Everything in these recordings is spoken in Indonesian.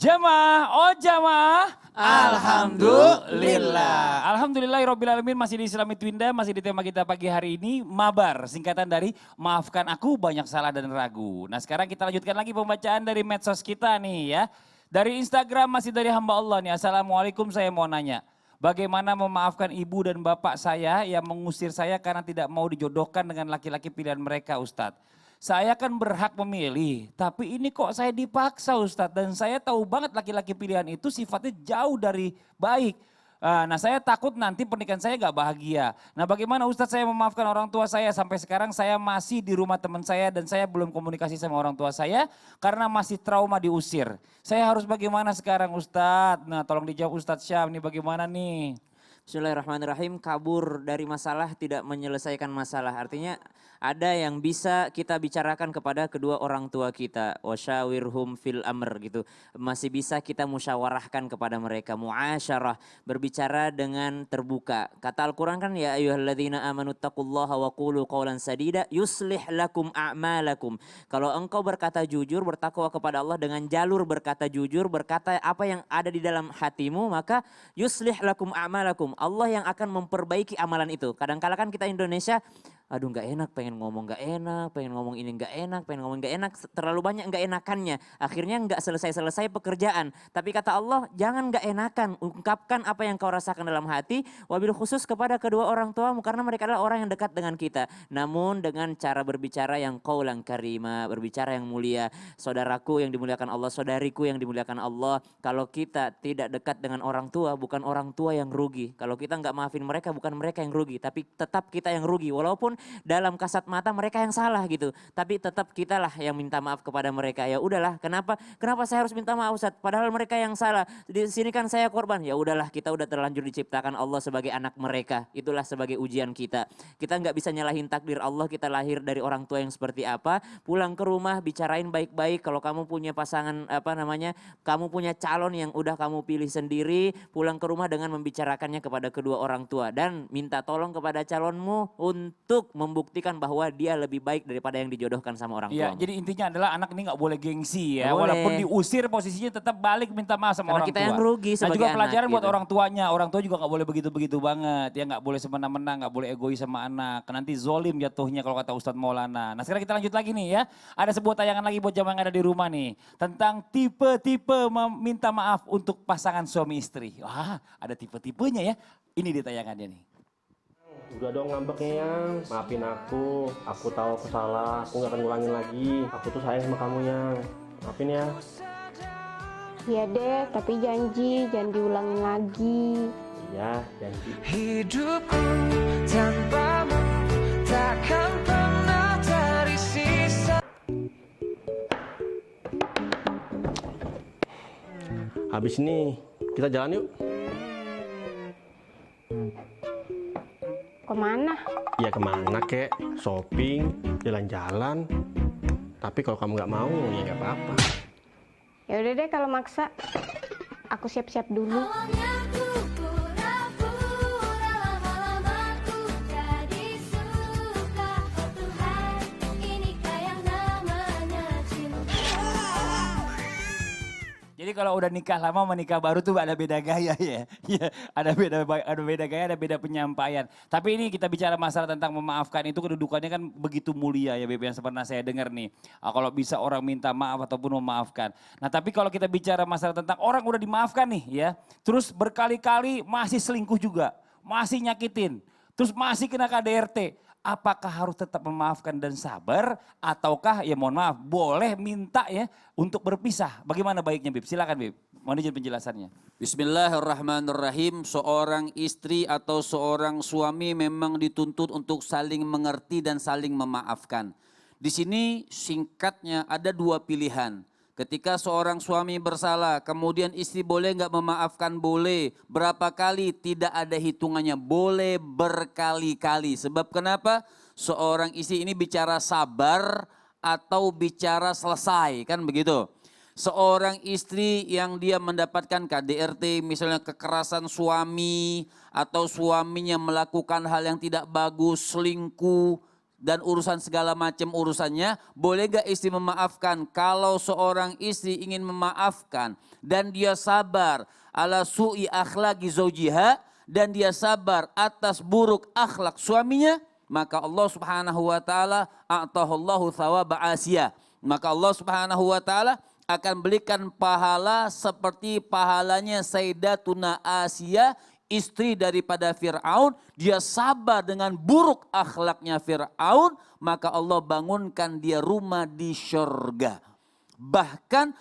Jamaah, oh jamaah. Alhamdulillah. Alhamdulillahirrabbilalamin, masih di Islami Twinda, masih di tema kita pagi hari ini, Mabar, singkatan dari maafkan aku banyak salah dan ragu. Nah sekarang kita lanjutkan lagi pembacaan dari medsos kita nih ya. Dari Instagram masih dari hamba Allah nih, Assalamualaikum, saya mau nanya. Bagaimana memaafkan ibu dan bapak saya yang mengusir saya karena tidak mau dijodohkan dengan laki-laki pilihan mereka, Ustadz. Saya kan berhak memilih, tapi ini kok saya dipaksa Ustadz. Dan saya tahu banget laki-laki pilihan itu sifatnya jauh dari baik. Nah saya takut nanti pernikahan saya gak bahagia. Nah bagaimana Ustadz saya memaafkan orang tua saya, sampai sekarang saya masih di rumah teman saya dan saya belum komunikasi sama orang tua saya karena masih trauma diusir. Saya harus bagaimana sekarang Ustadz? Nah tolong dijawab Ustadz Syam, nih bagaimana nih? Bismillahirrahmanirrahim. Kabur dari masalah tidak menyelesaikan masalah. Artinya ada yang bisa kita bicarakan kepada kedua orang tua kita. Wasyawirhum fil amr gitu. Masih bisa kita musyawarahkan kepada mereka. Muasyarah, berbicara dengan terbuka. Kata Al-Quran kan, ya ayyuhalladzina amanu taqullaha wa qulu qawlan sadida yuslih lakum a'malakum. Kalau engkau berkata jujur, bertakwa kepada Allah dengan jalur berkata jujur, berkata apa yang ada di dalam hatimu, maka yuslih lakum a'malakum. Allah yang akan memperbaiki amalan itu. Kadang-kala kan kita Indonesia, aduh nggak enak, pengen ngomong nggak enak, pengen ngomong ini nggak enak, pengen ngomong nggak enak, terlalu banyak nggak enakannya. Akhirnya nggak selesai-selesai pekerjaan. Tapi kata Allah, jangan nggak enakan, ungkapkan apa yang kau rasakan dalam hati, wabil khusus kepada kedua orang tuamu, karena mereka adalah orang yang dekat dengan kita. Namun dengan cara berbicara yang qaulan karima, berbicara yang mulia. Saudaraku yang dimuliakan Allah, saudariku yang dimuliakan Allah, kalau kita tidak dekat dengan orang tua, bukan orang tua yang rugi. Kalau kita nggak maafin mereka, bukan mereka yang rugi, tapi tetap kita yang rugi. Walaupun dalam kasat mata mereka yang salah gitu, tapi tetap kitalah yang minta maaf kepada mereka. Ya udahlah, kenapa saya harus minta maaf Ustaz? Padahal mereka yang salah. Di sini kan saya korban. Ya udahlah, kita udah terlanjur diciptakan Allah sebagai anak mereka. Itulah sebagai ujian kita. Kita nggak bisa nyalahin takdir Allah. Kita lahir dari orang tua yang seperti apa. Pulang ke rumah bicarain baik-baik. Kalau kamu punya pasangan kamu punya calon yang udah kamu pilih sendiri, pulang ke rumah dengan membicarakannya kepada kedua orang tua dan minta tolong kepada calonmu untuk membuktikan bahwa dia lebih baik daripada yang dijodohkan sama orang tua. Iya, jadi intinya adalah anak ini nggak boleh gengsi ya. Gak boleh. Walaupun diusir posisinya tetap balik minta maaf sama Karena orang kita tua. yang rugi Nah sebagai juga anak pelajaran buat gitu. orang tuanya. Orang tua juga nggak boleh begitu-begitu banget. Ya nggak boleh semena-mena, nggak boleh egois sama anak. Nanti zolim jatuhnya kalau kata Ustadz Maulana. Nah sekarang kita lanjut lagi nih ya. Ada sebuah tayangan lagi buat jamaah yang ada di rumah nih. Tentang tipe-tipe meminta maaf untuk pasangan suami istri. Wah ada tipe-tipenya ya. Ini di tayangannya nih. Udah dong ngambeknya yang, maafin aku tahu aku salah, aku gak akan ngulangin lagi, aku tuh sayang sama kamu yang, maafin ya. Iya deh, tapi jangan diulangin lagi. Iya, janji. Hidupku tanpamu takkan pernah tersisa. Habis ini kita jalan yuk. Kemana? Ya kemana kek, shopping, jalan-jalan. Tapi kalau kamu gak mau ya gak apa-apa. Ya udah deh kalau maksa. Aku siap-siap dulu. Jadi kalau udah nikah lama sama nikah baru tuh ada beda gaya ya. Iya, ada beda gaya, ada beda penyampaian. Tapi ini kita bicara masalah tentang memaafkan itu kedudukannya kan begitu mulia ya Beb yang pernah saya dengar nih. Kalau bisa orang minta maaf ataupun memaafkan. Nah tapi kalau kita bicara masalah tentang orang udah dimaafkan nih ya. Terus berkali-kali masih selingkuh juga, masih nyakitin. Terus masih kena KDRT. Apakah harus tetap memaafkan dan sabar ataukah ya mohon maaf boleh minta ya untuk berpisah. Bagaimana baiknya Bib? Silakan Bib. Mohon izin penjelasannya. Bismillahirrahmanirrahim. Seorang istri atau seorang suami memang dituntut untuk saling mengerti dan saling memaafkan. Di sini singkatnya ada dua pilihan. Ketika seorang suami bersalah, kemudian istri boleh nggak memaafkan? Boleh. Berapa kali? Tidak ada hitungannya. Boleh berkali-kali. Sebab kenapa? Seorang istri ini bicara sabar atau bicara selesai, kan begitu. Seorang istri yang dia mendapatkan KDRT, misalnya kekerasan suami, atau suaminya melakukan hal yang tidak bagus, selingkuh, dan urusan segala macam urusannya, boleh gak istri memaafkan? Kalau seorang istri ingin memaafkan dan dia sabar ala su'i akhlaqi zaujiha, dan dia sabar atas buruk akhlak suaminya, maka Allah Subhanahu wa taala a'tahallahu thawaba asiyah. Maka Allah Subhanahu wa taala akan berikan pahala seperti pahalanya Sayyidatuna Asiyah, istri daripada Fir'aun. Dia sabar dengan buruk akhlaknya Fir'aun, maka Allah bangunkan dia rumah di syurga. Bahkan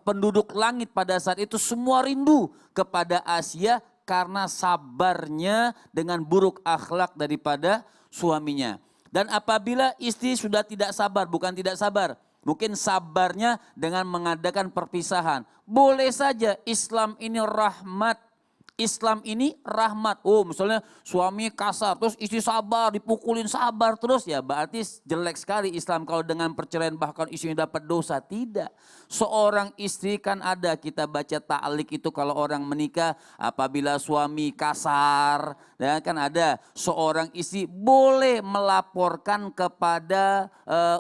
penduduk langit pada saat itu semua rindu kepada Asia karena sabarnya dengan buruk akhlak daripada suaminya. Dan apabila istri sudah tidak sabar, bukan tidak sabar, mungkin sabarnya dengan mengadakan perpisahan. Boleh saja, Islam ini rahmat. Islam ini rahmat. Oh, misalnya suami kasar, terus istri sabar, dipukulin sabar terus, ya berarti jelek sekali Islam kalau dengan perceraian bahkan istrinya dapat dosa. Tidak. Seorang istri kan ada, kita baca ta'liq itu kalau orang menikah, apabila suami kasar, ya kan ada. Seorang istri boleh melaporkan kepada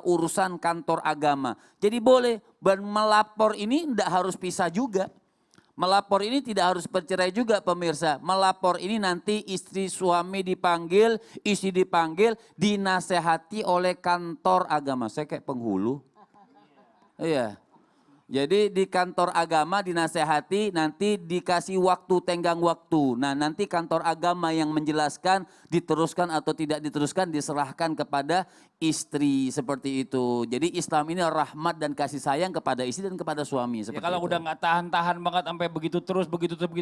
urusan kantor agama. Jadi boleh, dan melapor ini tidak harus pisah juga. Melapor ini tidak harus bercerai juga pemirsa. Melapor ini nanti istri suami dipanggil, istri dipanggil, dinasehati oleh kantor agama. Saya kayak penghulu. Iya. Jadi di kantor agama dinasehati, nanti dikasih waktu, tenggang waktu. Nah nanti kantor agama yang menjelaskan diteruskan atau tidak diteruskan diserahkan kepada istri, seperti itu. Jadi Islam ini rahmat dan kasih sayang kepada istri dan kepada suami. Ya, Seperti kalau itu. udah nggak tahan-tahan banget sampai begitu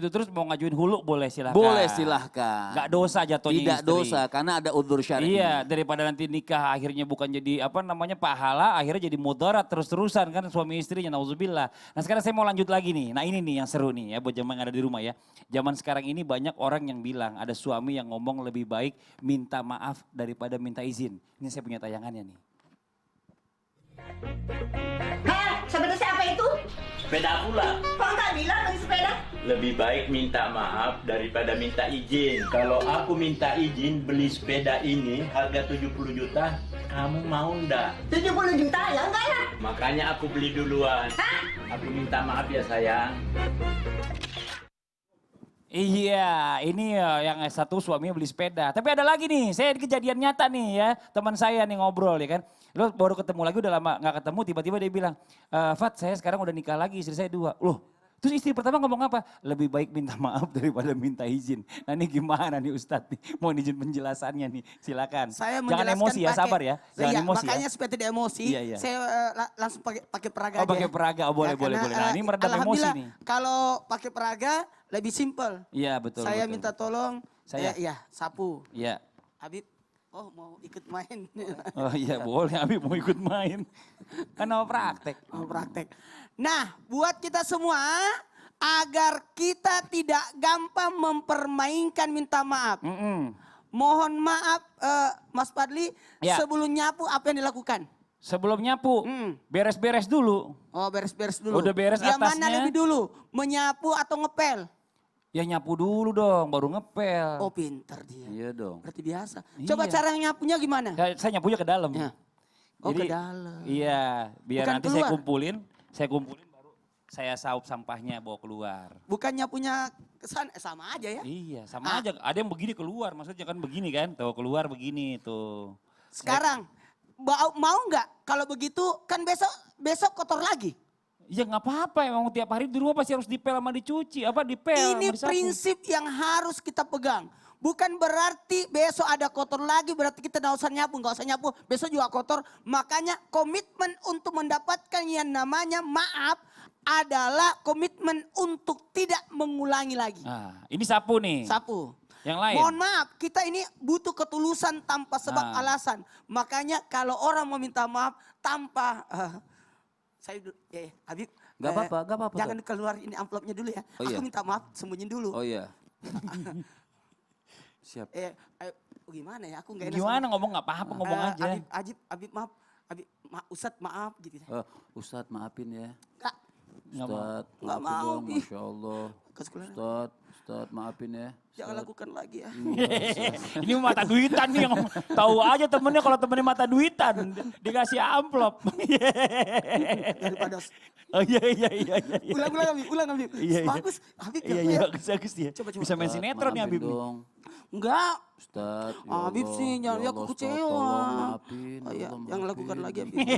terus mau ngajuin hulu boleh silahkan. Boleh silahkan. Nggak dosa jatuhnya Tidak istri. dosa karena ada udzur syar'i. Iya, daripada nanti nikah akhirnya bukan jadi apa namanya pahala, akhirnya jadi mudarat terus-terusan kan suami istrinya, nauzubillah. Nah sekarang saya mau lanjut lagi nih, nah ini nih yang seru nih ya buat jemaah yang ada di rumah ya. Zaman sekarang ini banyak orang yang bilang ada suami yang ngomong lebih baik minta maaf daripada minta izin. Ini saya punya tayangannya nih. Heh, sebenarnya apa itu? Sepeda pula. Kok nggak bilang beli sepeda? Lebih baik minta maaf daripada minta izin. Kalau aku minta izin beli sepeda ini harga 70 juta, kamu mau ndak? 70 juta ya enggak ya? Makanya aku beli duluan. Aku minta maaf ya sayang. Iya, ini ya yang satu suaminya beli sepeda. Tapi ada lagi nih, saya kejadian nyata nih ya, teman saya nih ngobrol ya kan. Lo baru ketemu lagi udah lama gak ketemu, tiba-tiba dia bilang, Fat saya sekarang udah nikah lagi, istri saya 2. Loh, terus istri pertama ngomong apa? Lebih baik minta maaf daripada minta izin. Nah ini gimana nih Ustadz nih, mau izin penjelasannya nih, silakan. Saya Jangan emosi ya, sabar ya, jangan iya, emosi makanya ya. supaya tidak emosi, Iya, iya. saya langsung pakai peraga Oh aja. pakai peraga, oh boleh, Ya, boleh, karena, boleh. Nah ini meredam emosi alhamdulillah, nih. Kalau pakai peraga lebih simpel. Iya betul. Saya betul. minta tolong, Saya? iya sapu. Iya. Habib, oh mau ikut main. Oh iya boleh, Habib mau ikut main. Kan mau praktek. Mau praktek. Nah buat kita semua, agar kita tidak gampang mempermainkan minta maaf. Mohon maaf Mas Fadli, Ya. sebelum nyapu apa yang dilakukan? Sebelum nyapu, beres-beres dulu. Oh beres-beres dulu. Udah beres Yang mana atasnya. lebih dulu? Menyapu atau ngepel? Ya nyapu dulu dong, baru ngepel. Oh pintar dia. Iya dong. Berarti biasa. Iya. Coba cara nyapunya gimana? Saya nyapunya ke dalam. Ya. Oh ke dalam. Iya, biar Bukan nanti keluar. saya kumpulin baru saya saup sampahnya bawa keluar. Bukan nyapunya ke sana, sama aja ya. Iya, sama aja. Ada yang begini keluar, maksudnya kan begini kan, tuh keluar begini tuh. Sekarang mau nggak kalau begitu kan besok kotor lagi. Ya nggak apa-apa, emang tiap hari di rumah pasti harus dipel sama dicuci, apa dipel Ini sama disapu. prinsip yang harus kita pegang. Bukan berarti besok ada kotor lagi, berarti kita nggak usah nyapu, besok juga kotor. Makanya komitmen untuk mendapatkan yang namanya maaf adalah komitmen untuk tidak mengulangi lagi. Nah, ini sapu nih. Sapu. Yang lain. Mohon maaf, kita ini butuh ketulusan tanpa sebab alasan. Makanya kalau orang meminta maaf tanpa Habib, Gak apa-apa. jangan keluar ini amplopnya dulu ya. Oh, iya. Aku minta maaf, sembunyiin dulu. Oh iya. Siap. Gimana ya? Aku nggak enak. Gimana ngomong nggak apa-apa, ngomong aja. Habib maaf. Ustadz maaf gitu. Ustadz maafin ya. Nggak Ustadz, nggak maafin mau. dong, Masya Allah. Ke sekolah. Ustadz Ustaz maafin ya. Jangan lakukan lagi ya. Ini mata duitan nih yang tahu aja temennya kalau temennya mata duitan dikasih amplop. Daripada Oh iya. ulang Habib. Iya. Bagus Habib ya. Iya, ya. bagus dia. Coba. Bisa main sinetron nih Maafin Habib nih. dong. Enggak. Ustaz, ya Habib Allah, sih jangan ya lihat Allah, aku Ustaz, kecewa. tolong maafin, Oh, iya, Allah, jangan lakukan maafin. lagi Habib. Ya,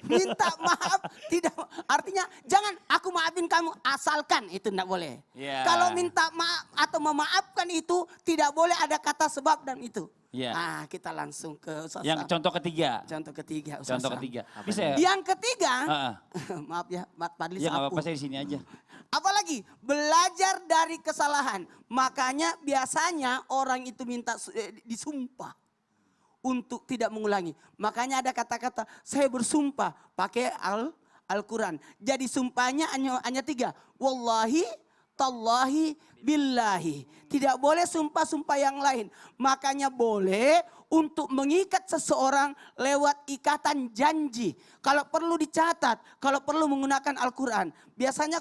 minta maaf tidak artinya jangan aku maafin kamu asalkan itu enggak boleh. Iya. Kalau minta maaf atau memaafkan itu tidak boleh ada kata sebab dan itu. Iya. Nah, kita langsung ke Ustaz Yang Sam. contoh ketiga. Contoh ketiga Ustaz Contoh Sam. ketiga. Bisa ya? Yang ketiga, Heeh. maaf ya, Mat Padli Ya nggak sapu. apa-apa saya di sini aja. Apalagi belajar dari kesalahan. Makanya biasanya orang itu minta disumpah untuk tidak mengulangi. Makanya ada kata-kata saya bersumpah pakai Al-Quran. Jadi sumpahnya hanya 3. Wallahi, tallahi, billahi. Tidak boleh sumpah-sumpah yang lain. Makanya boleh untuk mengikat seseorang lewat ikatan janji. Kalau perlu dicatat, kalau perlu menggunakan Al-Quran. Biasanya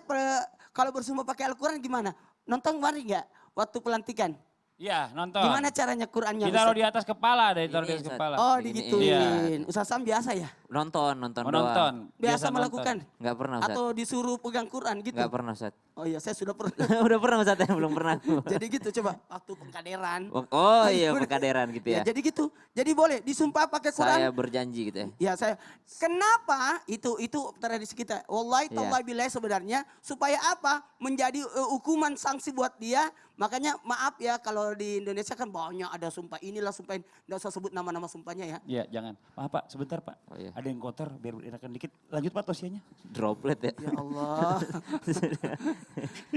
kalau bersumpah pakai Al-Quran gimana? Nonton kemarin nggak waktu pelantikan? Iya nonton. Gimana caranya Qurannya? Ditaruh Ustaz? di atas kepala deh, ditaruh di Ini, atas Ustaz. kepala. Oh Ini, digituin. Ustaz Sam biasa ya? Nonton Oh, doang. nonton. Biasa nonton. melakukan? Nggak pernah Ustaz. Atau disuruh pegang Quran gitu? Nggak pernah Ustaz. Oh iya saya sudah pernah. Udah pernah Ustaz, belum pernah. Jadi gitu coba waktu pengkaderan. Oh iya pekaderan gitu Ya, ya. jadi gitu. Jadi boleh disumpah pakai Quran. Saya berjanji gitu ya. Ya saya. Kenapa itu tradisi kita? Wallahi Iya. tallahi billahi sebenarnya supaya apa? Menjadi hukuman sanksi buat dia. Makanya maaf ya kalau di Indonesia kan banyak ada sumpah inilah sumpah ini. Nggak usah sebut nama-nama sumpahnya ya. Iya jangan. Maaf Pak, sebentar Pak. Oh, iya. Ada yang kotor biar enakan dikit. Lanjut Pak tausiahnya. Droplet ya. Ya Allah.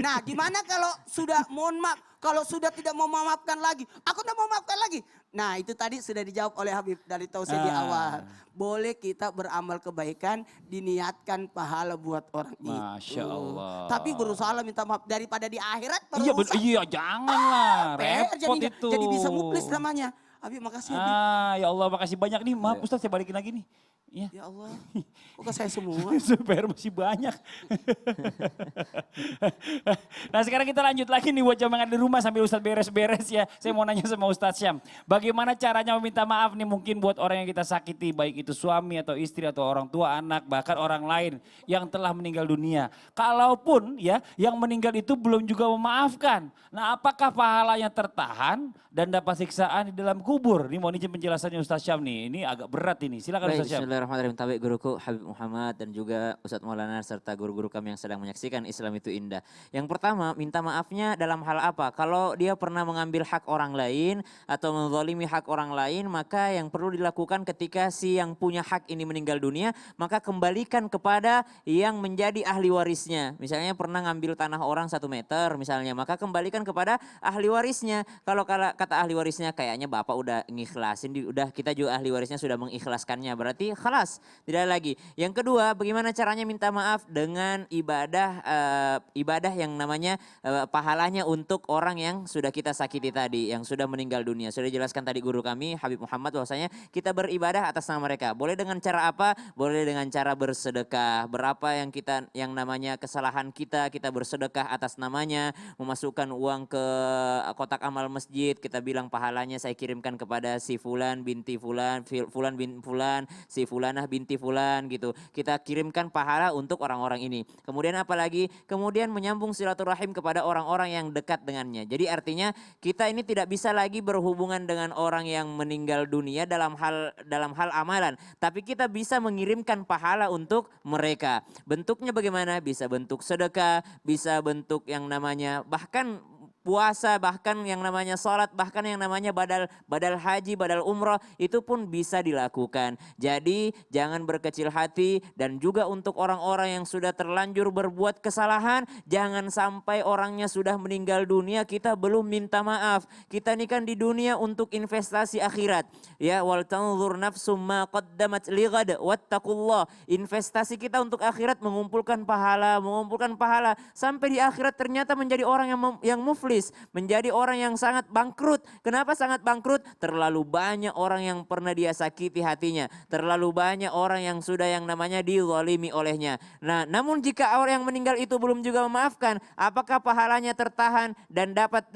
Nah gimana kalau sudah mohon maaf. Kalau sudah tidak mau memaafkan lagi. Aku tidak mau memaafkan lagi. Nah itu tadi sudah dijawab oleh Habib dari tausiah di awal. Boleh kita beramal kebaikan diniatkan pahala buat orang itu. Masya Allah. Tapi berusaha minta maaf daripada di akhirat Iya, berusaha. iya janganlah. PR Repot jadinya. itu. Jadi bisa muflis namanya. Habib makasih Habib. Ya Allah makasih banyak nih. Maaf Ustaz saya balikin lagi nih. Iya. Ya Allah. Kok saya semua? PR masih banyak. Nah sekarang kita lanjut lagi nih buat jamaah di rumah sambil Ustadz beres-beres ya. Saya mau nanya sama Ustadz Syam. Bagaimana caranya meminta maaf nih mungkin buat orang yang kita sakiti. Baik itu suami atau istri atau orang tua, anak, bahkan orang lain yang telah meninggal dunia. Kalaupun ya yang meninggal itu belum juga memaafkan. Nah apakah pahalanya tertahan dan dapat siksaan di dalam kubur? Ini mau izin penjelasannya Ustadz Syam nih. Ini agak berat ini. Silakan Baik, Ustadz Syam. bismillahirrahmanirrahim. Tabik guruku Habib Muhammad dan juga Ustadz Maulana serta guru-guru kami yang sedang menyaksikan Islam itu indah. Yang pertama, minta maafnya dalam hal apa? Kalau dia pernah mengambil hak orang lain atau menzalimi hak orang lain, maka yang perlu dilakukan ketika si yang punya hak ini meninggal dunia, maka kembalikan kepada yang menjadi ahli warisnya. Misalnya pernah ngambil tanah orang 1 meter misalnya, maka kembalikan kepada ahli warisnya. Kalau kata ahli warisnya kayaknya Bapak udah ngikhlasin, udah kita juga ahli warisnya sudah mengikhlaskannya, berarti khalas, tidak lagi. Yang kedua, bagaimana caranya minta maaf? Dengan ibadah yang namanya pahalanya untuk orang yang sudah kita sakiti tadi, yang sudah meninggal dunia. Sudah dijelaskan tadi guru kami Habib Muhammad bahwasanya kita beribadah atas nama mereka. Boleh dengan cara apa? Boleh dengan cara bersedekah. Berapa yang namanya kesalahan kita bersedekah atas namanya, memasukkan uang ke kotak amal masjid, kita bilang pahalanya saya kirimkan kepada si fulan binti fulan, fulan bin fulan, si fulanah binti fulan gitu. Kita kirimkan pahala untuk orang-orang ini. Kemudian apalagi? Kemudian menyambung silaturahim kepada orang-orang yang dekat dengannya. Jadi artinya kita ini tidak bisa lagi berhubungan dengan orang yang meninggal dunia dalam hal amalan, tapi kita bisa mengirimkan pahala untuk mereka. Bentuknya bagaimana? Bisa bentuk sedekah, bisa bentuk yang namanya bahkan puasa, bahkan yang namanya sholat, bahkan yang namanya badal haji, badal umroh, itu pun bisa dilakukan. Jadi jangan berkecil hati, dan juga untuk orang-orang yang sudah terlanjur berbuat kesalahan, jangan sampai orangnya sudah meninggal dunia kita belum minta maaf. Kita ini kan di dunia untuk investasi akhirat. Ya, wal tanzur nafsum ma qaddamat lighad wattaqullah. Investasi kita untuk akhirat mengumpulkan pahala sampai di akhirat ternyata menjadi orang yang muflis. muflis, menjadi orang yang sangat bangkrut. Kenapa sangat bangkrut? Terlalu banyak orang yang pernah dia sakiti hatinya, terlalu banyak orang yang sudah yang namanya dizalimi olehnya. Nah, namun jika orang yang meninggal itu belum juga memaafkan, apakah pahalanya tertahan dan dapat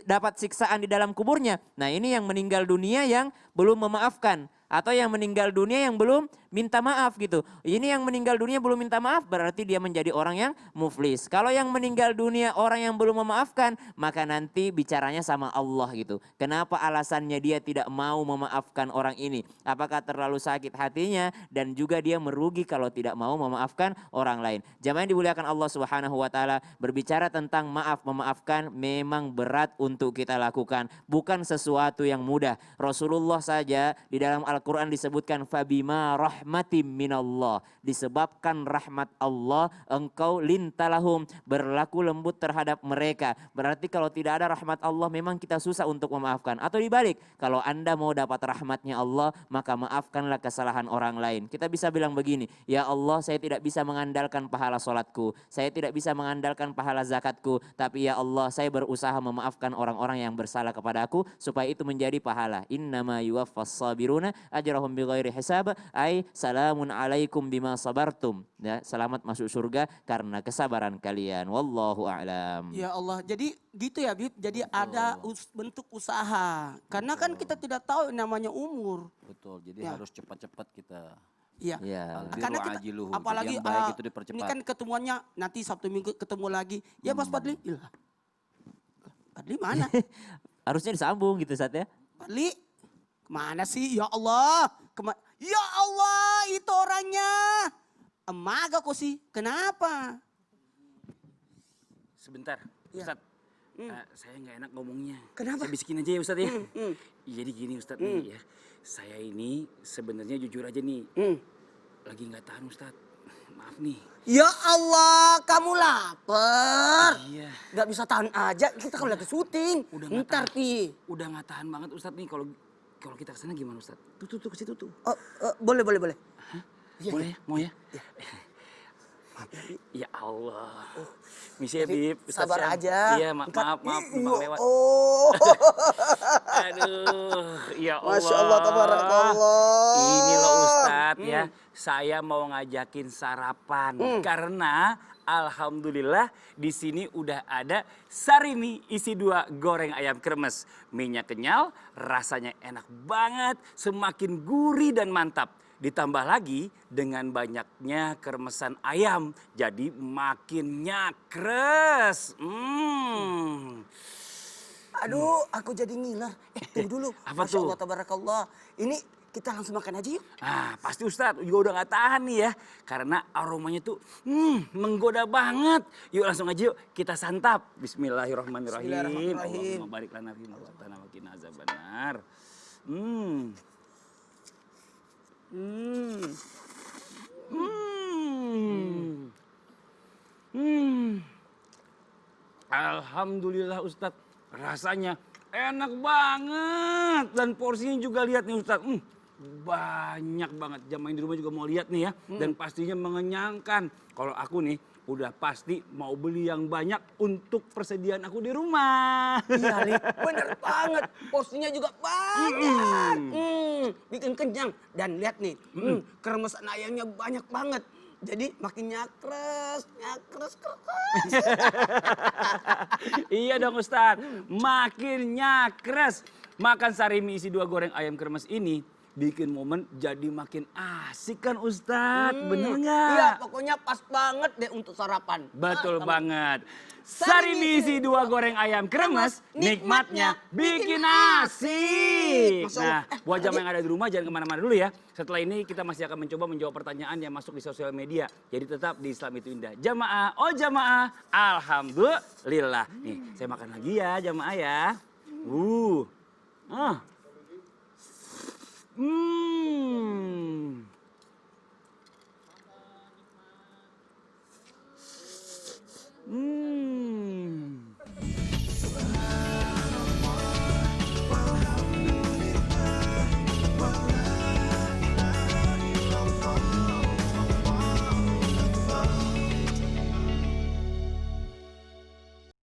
dapat siksaan di dalam kuburnya? Nah, ini yang meninggal dunia yang belum memaafkan. Atau yang meninggal dunia yang belum minta maaf gitu. Ini yang meninggal dunia belum minta maaf berarti dia menjadi orang yang muflis. Kalau yang meninggal dunia orang yang belum memaafkan, maka nanti bicaranya sama Allah gitu. Kenapa alasannya dia tidak mau memaafkan orang ini? Apakah terlalu sakit hatinya dan juga dia merugi kalau tidak mau memaafkan orang lain. Jamaah yang dimuliakan Allah Subhanahu wa taala, berbicara tentang maaf memaafkan memang berat untuk kita lakukan, bukan sesuatu yang mudah. Rasulullah saja di dalam Al-Quran disebutkan fabima rahmatim minallah, disebabkan rahmat Allah engkau lintalahum, berlaku lembut terhadap mereka. Berarti kalau tidak ada rahmat Allah memang kita susah untuk memaafkan. Atau dibalik, kalau Anda mau dapat rahmatnya Allah maka maafkanlah kesalahan orang lain. Kita bisa bilang begini, ya Allah saya tidak bisa mengandalkan pahala sholatku, saya tidak bisa mengandalkan pahala zakatku, tapi ya Allah saya berusaha memaafkan orang-orang yang bersalah kepada aku supaya itu menjadi pahala. Innama yuwaffas sabiruna ajrahum bighairi hisab, ay salamun alaikum bima sabartum. Ya, selamat masuk surga karena kesabaran kalian. Wallahu a'lam. Ya Allah, jadi gitu ya Bib. Jadi ada bentuk usaha. Karena kan kita tidak tahu namanya umur. Betul, jadi Ya. harus cepat-cepat kita. Iya. Ya. Karena kita, Ajiluhu, apalagi jadi yang baik itu dipercepat. ini kan ketemuannya nanti Sabtu Minggu ketemu lagi. Ya Mas Fadli, ilah. Fadli mana? Harusnya disambung gitu Ustaz ya. Fadli, kemana sih? Ya Allah, ya Allah itu orangnya. Emaga kok sih, kenapa? Sebentar, Ya. Ustadz. Saya nggak enak ngomongnya. Kenapa? Saya bisikin aja ya Ustadz ya. Jadi gini Ustadz nih ya. Saya ini sebenarnya jujur aja nih. Lagi nggak tahan Ustadz. Maaf nih. Ya Allah, kamu lapar. Iya. Gak bisa tahan aja, kita kan lagi syuting. Udah nggak Ntar tahan. Pi. Udah nggak tahan banget Ustadz nih kalau kita kesana gimana Ustadz? Tuh ke situ tuh. Boleh. Iya, Boleh ya? Mau ya? Ya Allah. Misi ya Bib. Ustadz Sabar Syam. aja. Iya maaf numpang lewat. Oh. Aduh, ya Allah. Masya Allah, tabarakallah. Ini loh Ustadz ya, saya mau ngajakin sarapan. Karena alhamdulillah di sini udah ada sarimi isi 2 goreng ayam kremes. Minyak kenyal, rasanya enak banget, semakin gurih dan mantap. Ditambah lagi dengan banyaknya kremesan ayam, jadi makin nyakres. Aduh, aku jadi ngiler. Tunggu dulu. Apa Masya tuh? Allah, tabarakallah. Ini kita langsung makan aja yuk. Ah, pasti Ustadz juga udah gak tahan nih ya. Karena aromanya tuh menggoda banget. Yuk langsung aja yuk kita santap. Bismillahirrahmanirrahim. Bismillahirrahmanirrahim. Allahumma barik lana fi ma razaqtana wa qina azabannar. Alhamdulillah Ustadz, rasanya enak banget. Dan porsinya juga lihat nih Ustadz, banyak banget. Jamaah di rumah juga mau lihat nih ya. Dan pastinya mengenyangkan. Kalau aku nih udah pasti mau beli yang banyak untuk persediaan aku di rumah. Iya, Li. Bener banget. Porsinya juga banyak. Bikin kenyang. Dan lihat nih, kremesan ayamnya banyak banget. Jadi makin nyakres. Iya dong Ustadz, makin nyakres. Makan sarimi isi 2 goreng ayam kremes ini bikin momen jadi makin asik kan Ustadz, bener nggak? Iya, pokoknya pas banget deh untuk sarapan. Betul banget. Sarimi isi 2 goreng ayam kremes, nikmatnya bikin asik. Masya Nah, Allah. buat jamaah yang ada di rumah jangan kemana-mana dulu ya. Setelah ini kita masih akan mencoba menjawab pertanyaan yang masuk di sosial media. Jadi tetap di Islam itu Indah. Jamaah, jamaah, alhamdulillah. Nih, saya makan lagi ya jamaah ya.